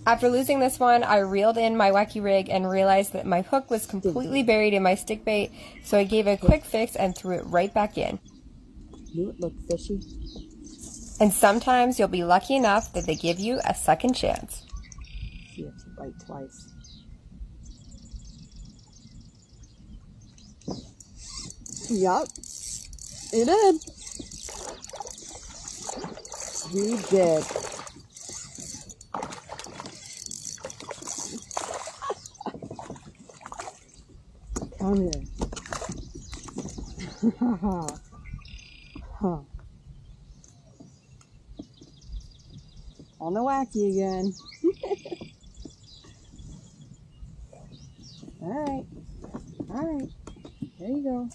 After losing this one, I reeled in my wacky rig and realized that my hook was completely buried in my stick bait, so I gave it a quick fix and threw it right back in. Knew it looked fishy. And sometimes you'll be lucky enough that they give you a second chance. See if you bite twice. Yup, it did. He did. Come here. Huh. On the wacky again. All right. There you go.